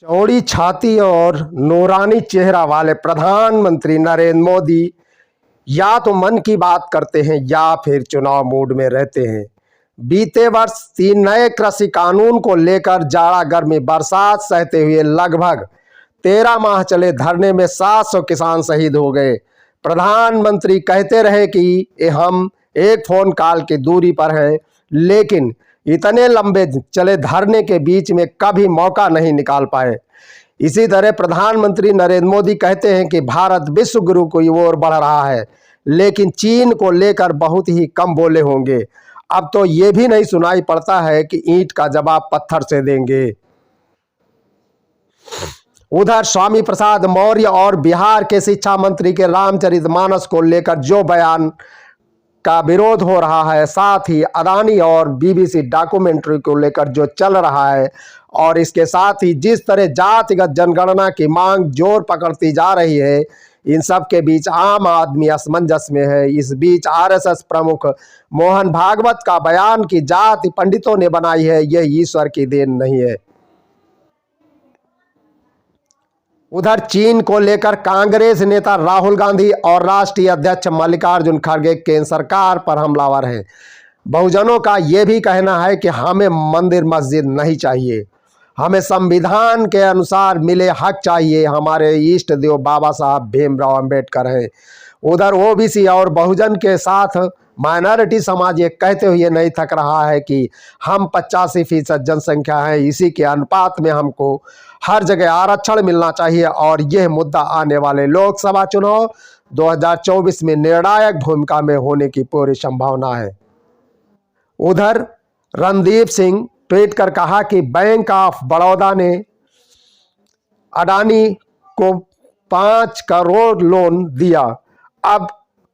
चौड़ी छाती और नूरानी चेहरा वाले प्रधानमंत्री नरेंद्र मोदी या तो मन की बात करते हैं या फिर चुनाव मूड में रहते हैं। बीते वर्ष 3 नए कृषि कानून को लेकर जाड़ा गर्मी बरसात सहते हुए लगभग 13 माह चले धरने में 700 किसान शहीद हो गए। प्रधानमंत्री कहते रहे कि हम एक फोन कॉल की दूरी पर हैं, लेकिन इतने लंबे चले धरने के बीच में कभी मौका नहीं निकाल पाए। इसी तरह प्रधानमंत्री नरेंद्र मोदी कहते हैं कि भारत विश्व गुरु की ओर बढ़ रहा है, लेकिन चीन को लेकर बहुत ही कम बोले होंगे। अब तो ये भी नहीं सुनाई पड़ता है कि ईंट का जवाब पत्थर से देंगे। उधर स्वामी प्रसाद मौर्य और बिहार के शिक्षा मंत्री के रामचरितमानस को लेकर जो बयान का विरोध हो रहा है, साथ ही अदानी और बीबीसी डॉक्यूमेंट्री को लेकर जो चल रहा है, और इसके साथ ही जिस तरह जातिगत जनगणना की मांग जोर पकड़ती जा रही है, इन सब के बीच आम आदमी असमंजस में है। इस बीच आरएसएस प्रमुख मोहन भागवत का बयान कि जाति पंडितों ने बनाई है, यह ईश्वर की देन नहीं है। उधर चीन को लेकर कांग्रेस नेता राहुल गांधी और राष्ट्रीय अध्यक्ष मल्लिकार्जुन खड़गे केंद्र सरकार पर हमलावर हैं। बहुजनों का यह भी कहना है कि हमें मंदिर मस्जिद नहीं चाहिए, हमें संविधान के अनुसार मिले हक चाहिए। हमारे इष्ट देव बाबा साहब भीमराव अंबेडकर हैं। उधर ओबीसी और बहुजन के साथ माइनॉरिटी समाज ये कहते हुए नहीं थक रहा है कि हम 85% जनसंख्या है, इसी के अनुपात में हमको हर जगह आरक्षण मिलना चाहिए, और यह मुद्दा आने वाले लोकसभा चुनाव 2024 में निर्णायक भूमिका में होने की पूरी संभावना है। उधर रणदीप सिंह ट्वीट कर कहा कि बैंक ऑफ बड़ौदा ने अडानी को 5 करोड़ लोन दिया। अब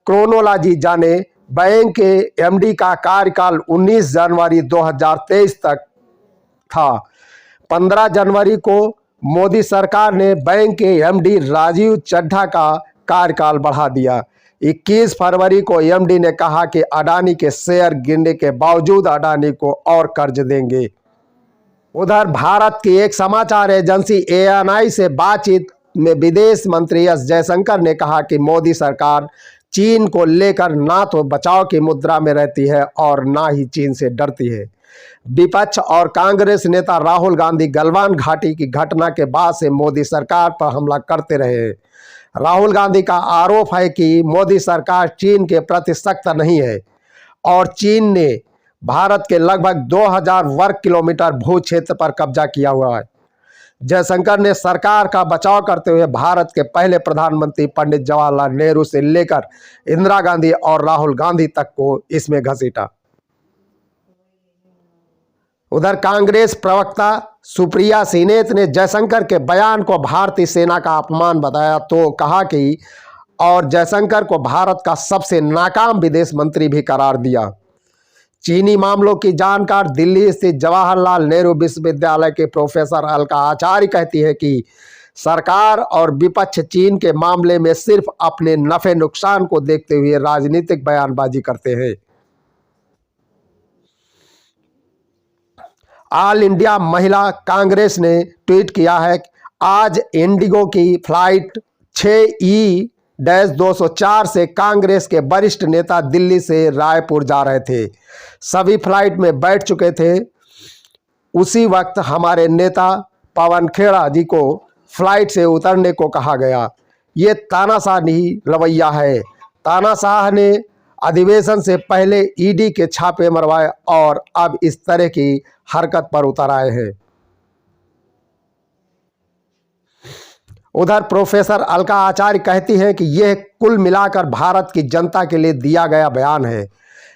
क्रोनोलॉजी जाने, बैंक के एमडी का कार्यकाल 19 जनवरी 2023 तक था। 15 जनवरी को मोदी सरकार ने बैंक के एमडी राजीव चड्ढा का कार्यकाल बढ़ा दिया। 21 फरवरी को एमडी ने कहा कि अडानी के शेयर गिरने के बावजूद अडानी को और कर्ज देंगे। उधर भारत की एक समाचार एजेंसी एएनआई से बातचीत में विदेश मंत्री एस जयशंकर ने कहा कि मोदी सरकार चीन को लेकर ना तो बचाव की मुद्रा में रहती है और ना ही चीन से डरती है। विपक्ष और कांग्रेस नेता राहुल गांधी गलवान घाटी की घटना के बाद से मोदी सरकार पर हमला करते रहे हैं। राहुल गांधी का आरोप है कि मोदी सरकार चीन के प्रति सख्त नहीं है और चीन ने भारत के लगभग 2000 वर्ग किलोमीटर भू क्षेत्र पर कब्जा किया हुआ है। जयशंकर ने सरकार का बचाव करते हुए भारत के पहले प्रधानमंत्री पंडित जवाहरलाल नेहरू से लेकर इंदिरा गांधी और राहुल गांधी तक को इसमें घसीटा। उधर कांग्रेस प्रवक्ता सुप्रिया सीनेत ने जयशंकर के बयान को भारतीय सेना का अपमान बताया तो कहा कि और जयशंकर को भारत का सबसे नाकाम विदेश मंत्री भी करार दिया। चीनी मामलों की जानकार दिल्ली स्थित जवाहरलाल नेहरू विश्वविद्यालय के प्रोफेसर अलका आचार्य कहती है कि सरकार और विपक्ष चीन के मामले में सिर्फ अपने नफे नुकसान को देखते हुए राजनीतिक बयानबाजी करते हैं। ऑल इंडिया महिला कांग्रेस ने ट्वीट किया है कि आज इंडिगो की फ्लाइट 6E-204 से कांग्रेस के वरिष्ठ नेता दिल्ली से रायपुर जा रहे थे। सभी फ्लाइट में बैठ चुके थे। उसी वक्त हमारे नेता पवन खेड़ा जी को फ्लाइट से उतरने को कहा गया। ये तानाशाही रवैया है। तानाशाह ने अधिवेशन से पहले ईडी के छापे मरवाए और अब इस तरह की हरकत पर उतर आए हैं। उधर प्रोफेसर अलका आचार्य कहती हैं कि यह कुल मिलाकर भारत की जनता के लिए दिया गया बयान है।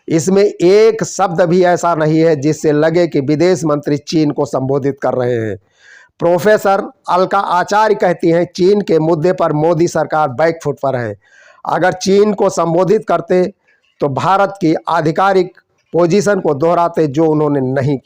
इसमें एक शब्द भी ऐसा नहीं है जिससे लगे कि विदेश मंत्री चीन को संबोधित कर रहे हैं। प्रोफेसर अलका आचार्य कहती हैं चीन के मुद्दे पर मोदी सरकार बैकफुट पर है। अगर चीन को संबोधित करते तो भारत की आधिकारिक पोजीशन को दोहराते, जो उन्होंने नहीं किया।